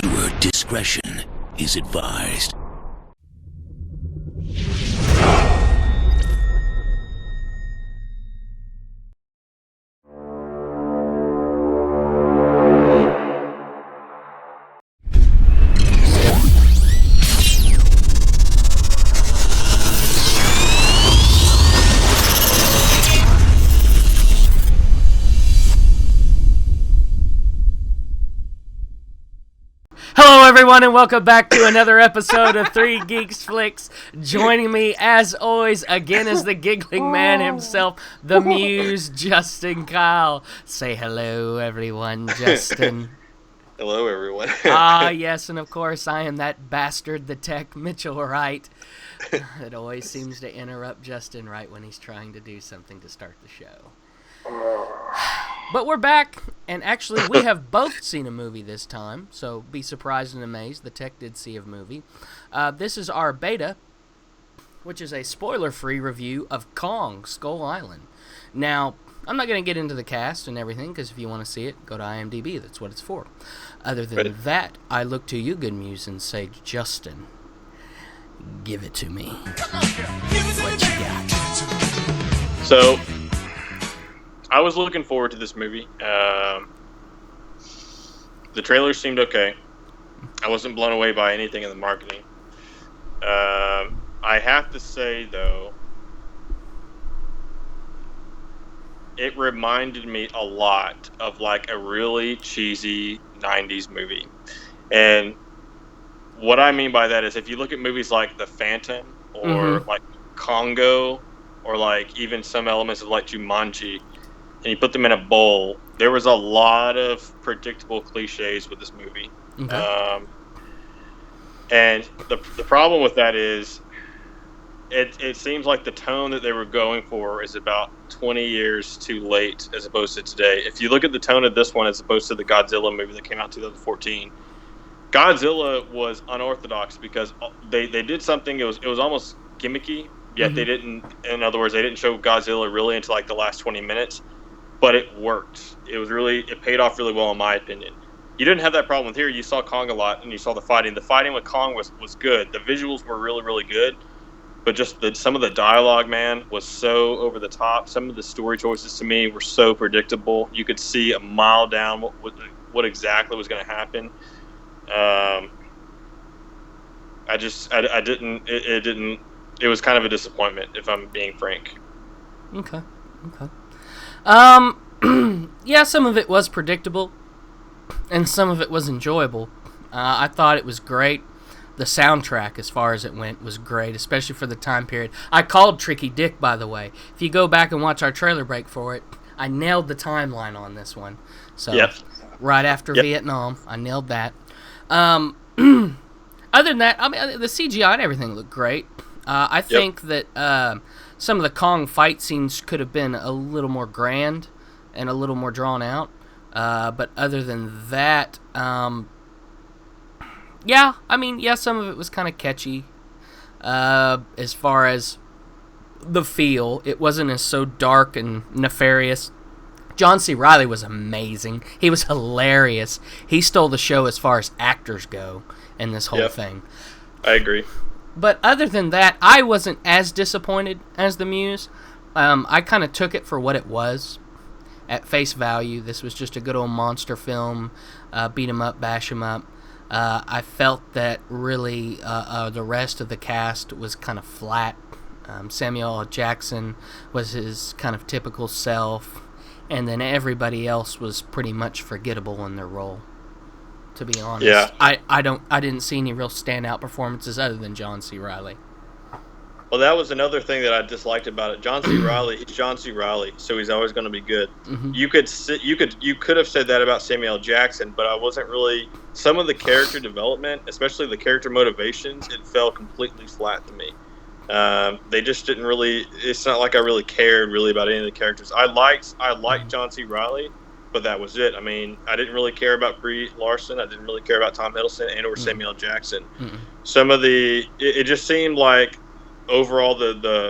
Viewer discretion is advised. Hello everyone and welcome back to another episode of 3 Geeks Flix. Joining me as always again is the giggling man himself, the Muse, Justin Kyle. Say hello everyone, Justin. Hello everyone. Yes, and of course I am that bastard, the tech, Mitchell Wright. It always seems to interrupt Justin right when he's trying to do something to start the show. But we're back, and actually we have both seen a movie this time, so be surprised and amazed. The tech did see a movie. This is our beta, which is a spoiler-free review of Kong, Skull Island. Now, I'm not going to get into the cast and everything, because if you want to see it, go to IMDb. That's what it's for. Other than that, I look to you, good Muse, and say, Justin, give it to me. What you got? So, I was looking forward to this movie. The trailer seemed okay. I wasn't blown away by anything in the marketing. I have to say, though, it reminded me a lot of like a really cheesy 90s movie. And what I mean by that is if you look at movies like The Phantom or like Congo or like even some elements of like Jumanji, and you put them in a bowl, there was a lot of predictable cliches with this movie. Okay. And the problem with that is it seems like the tone that they were going for is about 20 years too late as opposed to today. If you look at the tone of this one as opposed to the Godzilla movie that came out in 2014, Godzilla was unorthodox because they did something, it was almost gimmicky, yet they didn't, in other words, they didn't show Godzilla really until like the last 20 minutes. But it worked. It paid off really well in my opinion. You didn't have that problem with here. You saw Kong a lot, and you saw the fighting. The fighting with Kong was good. The visuals were really, really good. But just some of the dialogue, man, was so over the top. Some of the story choices to me were so predictable. You could see a mile down what exactly was going to happen. It was kind of a disappointment, if I'm being frank. Okay. Yeah, some of it was predictable, and some of it was enjoyable. I thought it was great. The soundtrack, as far as it went, was great, especially for the time period. I called Tricky Dick, by the way. If you go back and watch our trailer break for it, I nailed the timeline on this one. So, right after Vietnam, I nailed that. Other than that, I mean, the CGI and everything looked great. I think that some of the Kong fight scenes could have been a little more grand and a little more drawn out. But other than that, some of it was kind of catchy. As far as the feel, it wasn't as so dark and nefarious. John C. Reilly was amazing. He was hilarious. He stole the show as far as actors go in this whole thing. I agree. But other than that, I wasn't as disappointed as the Muse. I kind of took it for what it was. At face value, this was just a good old monster film. Beat 'em up, bash 'em up. I felt that really the rest of the cast was kind of flat. Samuel L. Jackson was his kind of typical self. And then everybody else was pretty much forgettable in their role. To be honest, I didn't see any real standout performances other than John C. Reilly. Well, that was another thing that I disliked about it. John C. Reilly, he's John C. Reilly, so he's always going to be good. You could have said that about Samuel L. Jackson, but I wasn't really. Some of the character development, especially the character motivations, it fell completely flat to me. They just didn't really. It's not like I really cared really about any of the characters. I liked John C. Reilly. But that was it. I mean, I didn't really care about Brie Larson. I didn't really care about Tom Hiddleston and or Samuel L. Jackson. Some of it just seemed like overall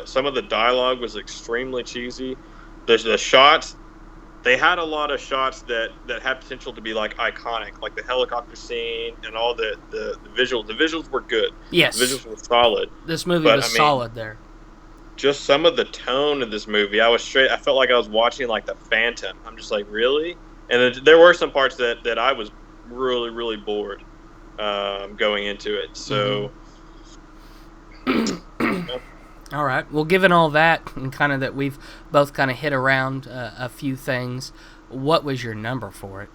some of the dialogue was extremely cheesy. The shots they had a lot of shots that had potential to be like iconic, like the helicopter scene and all the visuals. The visuals were good. Yes. The visuals were solid. This movie was solid there. Just some of the tone of this movie, I felt like I was watching like the Phantom. I'm just like, really? And there were some parts that I was really, really bored going into it. So, All right. Well, given all that and kind of that we've both kind of hit around a few things, what was your number for it?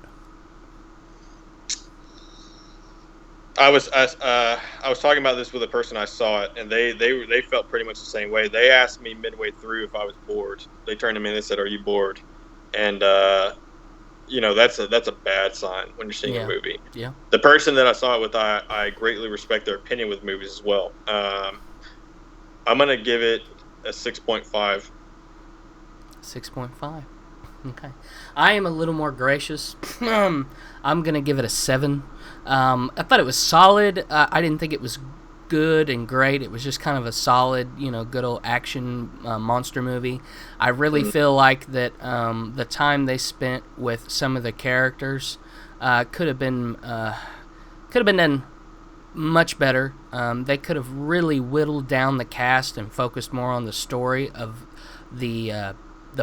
I was talking about this with a person I saw it, and they felt pretty much the same way. They asked me midway through if I was bored. They turned to me and they said, "Are you bored?" And that's a bad sign when you're seeing a movie. Yeah. The person that I saw it with, I greatly respect their opinion with movies as well. I'm gonna give it a 6.5. 6.5. Okay. I am a little more gracious. I'm gonna give it a 7. I thought it was solid. I didn't think it was good and great. It was just kind of a solid, good old action monster movie. I really feel like that the time they spent with some of the characters could have been done much better. They could have really whittled down the cast and focused more on the story of the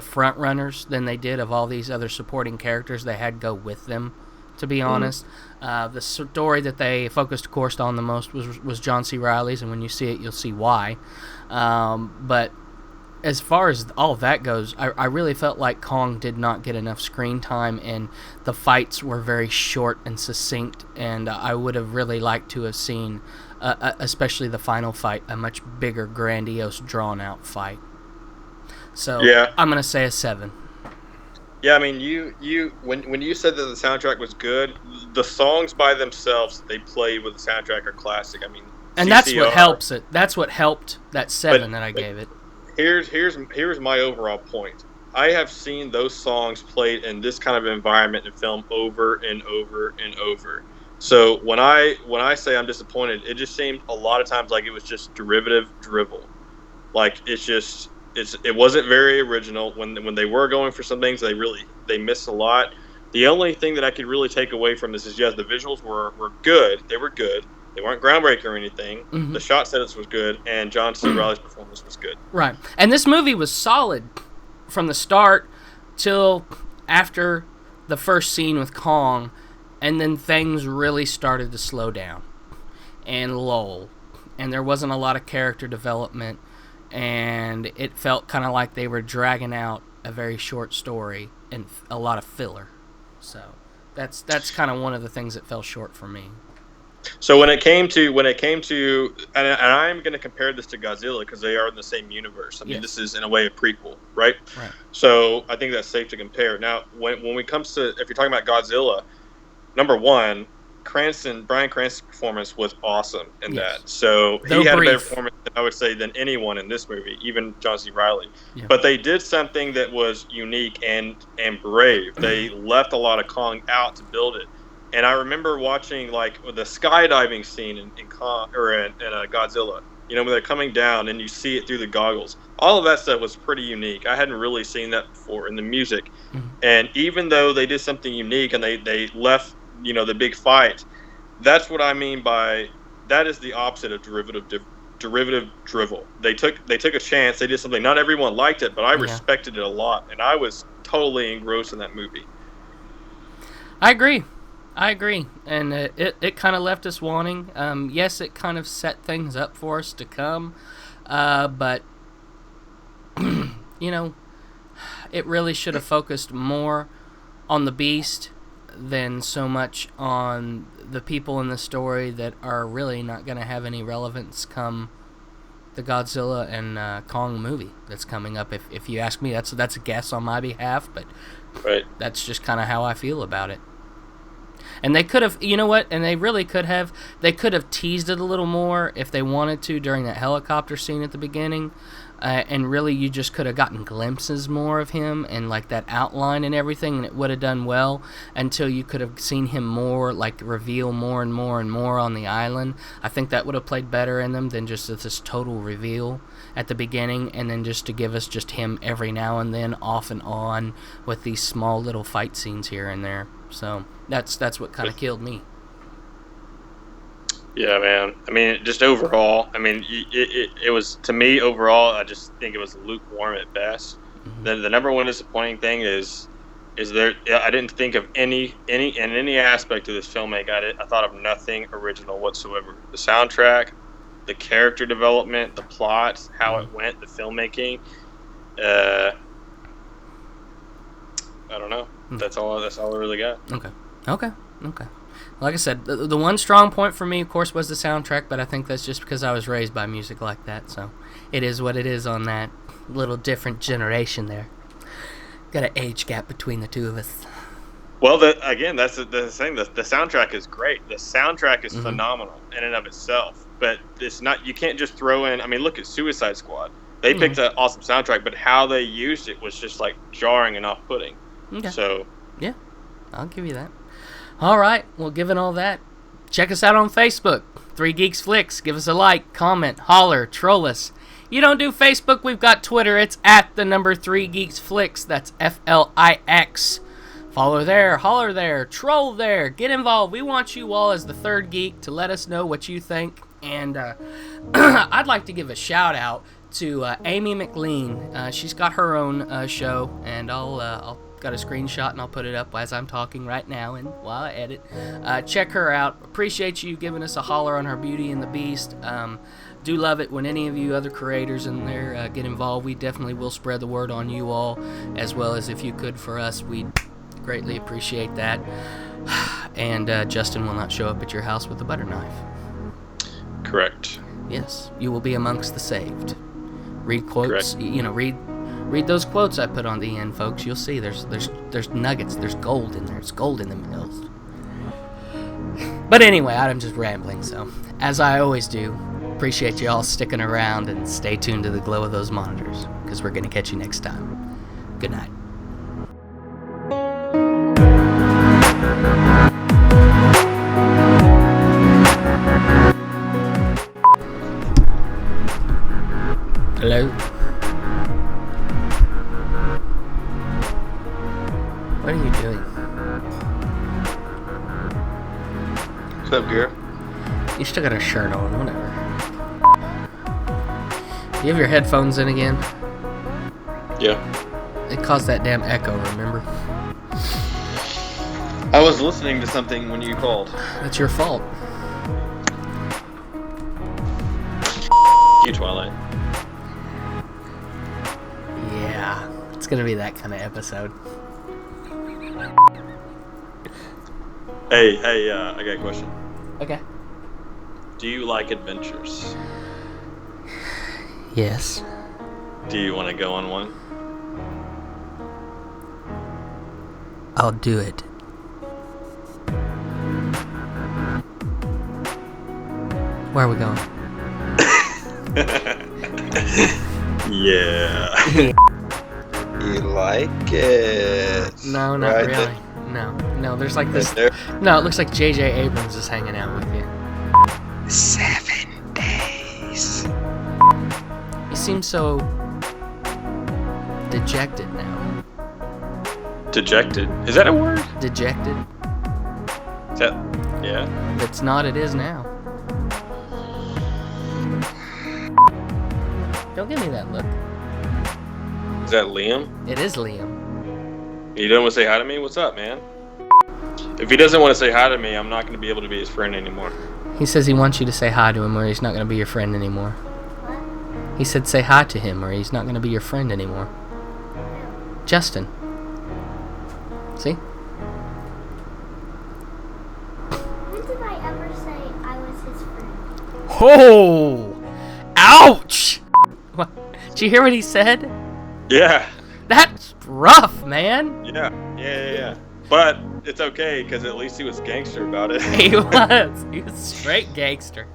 front runners than they did of all these other supporting characters they had go with them. To be honest, the story that they focused, of course, on the most was John C. Reilly's, and when you see it, you'll see why. But as far as all of that goes, I really felt like Kong did not get enough screen time, and the fights were very short and succinct, and I would have really liked to have seen, especially the final fight, a much bigger, grandiose, drawn-out fight. So yeah. I'm going to say a 7. Yeah, I mean, when you said that the soundtrack was good, the songs by themselves they played with the soundtrack are classic. I mean, and that's what helps it. That's what helped that 7 that I gave it. Here's my overall point. I have seen those songs played in this kind of environment in film over and over and over. So when I say I'm disappointed, it just seemed a lot of times like it was just derivative drivel. Like it wasn't very original. When they were going for some things, they missed a lot. The only thing that I could really take away from this is, yes, the visuals were good. They were good. They weren't groundbreaking or anything. Mm-hmm. The shot sentence was good, and John C. Reilly's performance was good. Right. And this movie was solid from the start till after the first scene with Kong, and then things really started to slow down and lull. And there wasn't a lot of character development, and it felt kind of like they were dragging out a very short story and a lot of filler. So that's kind of one of the things that fell short for me. So when it came to, and I'm going to compare this to Godzilla because they are in the same universe. I mean, This is in a way a prequel, right? Right. So I think that's safe to compare. Now, when it comes to, if you're talking about Godzilla, number one, Bryan Cranston's performance was awesome in that. So he had a better performance, I would say, than anyone in this movie, even John C. Reilly. Yeah. But they did something that was unique and brave. They left a lot of Kong out to build it. And I remember watching like the skydiving scene in Godzilla. When they're coming down and you see it through the goggles. All of that stuff was pretty unique. I hadn't really seen that before in the music. Mm-hmm. And even though they did something unique and they left, the big fight, that's what I mean by that is the opposite of derivative drivel. They took a chance. They did something. Not everyone liked it, but I respected it a lot, and I was totally engrossed in that movie. I agree, and it kind of left us wanting. Yes, it kind of set things up for us to come, but it really should have focused more on the beast than so much on the people in the story that are really not going to have any relevance come the Godzilla and Kong movie that's coming up. If you ask me, that's a guess on my behalf, but that's just kind of how I feel about it. And they could have, and they really could have. They could have teased it a little more if they wanted to during that helicopter scene at the beginning. and really you just could have gotten glimpses more of him and like that outline and everything, and it would have done well until you could have seen him more, like reveal more and more and more on the island. I think that would have played better in them than just this total reveal at the beginning, and then just to give us just him every now and then off and on with these small little fight scenes here and there. So that's what kind of killed me. Yeah, man. I mean, just overall, I mean, it was, to me, overall, I just think it was lukewarm at best. Mm-hmm. The number one disappointing thing is there, I didn't think of in any aspect of this filmmaking, I thought of nothing original whatsoever. The soundtrack, the character development, the plot, how it went, the filmmaking, I don't know. That's all I really got. Okay. Like I said, the one strong point for me, of course, was the soundtrack, but I think that's just because I was raised by music like that, so it is what it is on that little different generation there. Got an age gap between the two of us. Well, again, that's the thing. The soundtrack is great. The soundtrack is phenomenal in and of itself, but it's not. You can't just throw in. I mean, look at Suicide Squad. They picked an awesome soundtrack, but how they used it was just like jarring and off-putting. Okay. So, yeah, I'll give you that. All right. Well, given all that, check us out on Facebook. 3 Geeks Flix. Give us a like, comment, holler, troll us. You don't do Facebook, we've got Twitter. It's at the number 3 Geeks Flix. That's Flix. Follow there, holler there, troll there, get involved. We want you all as the third geek to let us know what you think. And I'd like to give a shout out to Amy McLean. She's got her own show, and I'll got a screenshot and I'll put it up as I'm talking right now and while I edit. Check her out. Appreciate you giving us a holler on her Beauty and the Beast. Do love it when any of you other creators in there get involved. We definitely will spread the word on you all, as well as if you could for us. We'd greatly appreciate that. And Justin will not show up at your house with a butter knife. Correct. Yes, you will be amongst the saved. Read quotes. Correct. You know, read those quotes I put on the end, folks. You'll see there's nuggets. There's gold in there. It's gold in the mills. But anyway, I'm just rambling. So, as I always do, appreciate you all sticking around and stay tuned to the glow of those monitors, because we're going to catch you next time. Good night. Hello? What are you doing? What's up, Garrett? You still got a shirt on, whatever. You have your headphones in again? Yeah. It caused that damn echo, remember? I was listening to something when you called. That's your fault. You, Twilight. Yeah, it's gonna be that kind of episode. Hey, I got a question. Okay. Do you like adventures? Yes. Do you want to go on one? I'll do it. Where are we going? Yeah. You like it? No, not right really. No, there's like this. No, it looks like J.J. Abrams is hanging out with you. 7 days. You seem so dejected now. Dejected? Is that a word? Dejected. Is that? Yeah. If it's not, it is now. Don't give me that look. Is that Liam? It is Liam. You don't want to say hi to me? What's up, man? If he doesn't want to say hi to me, I'm not going to be able to be his friend anymore. He says he wants you to say hi to him or he's not going to be your friend anymore. What? He said say hi to him or he's not going to be your friend anymore. Justin. See? When did I ever say I was his friend? Oh! Ouch! What? Did you hear what he said? Yeah. That's rough, man. Yeah. But it's okay, because at least he was gangster about it. He was. He was straight gangster.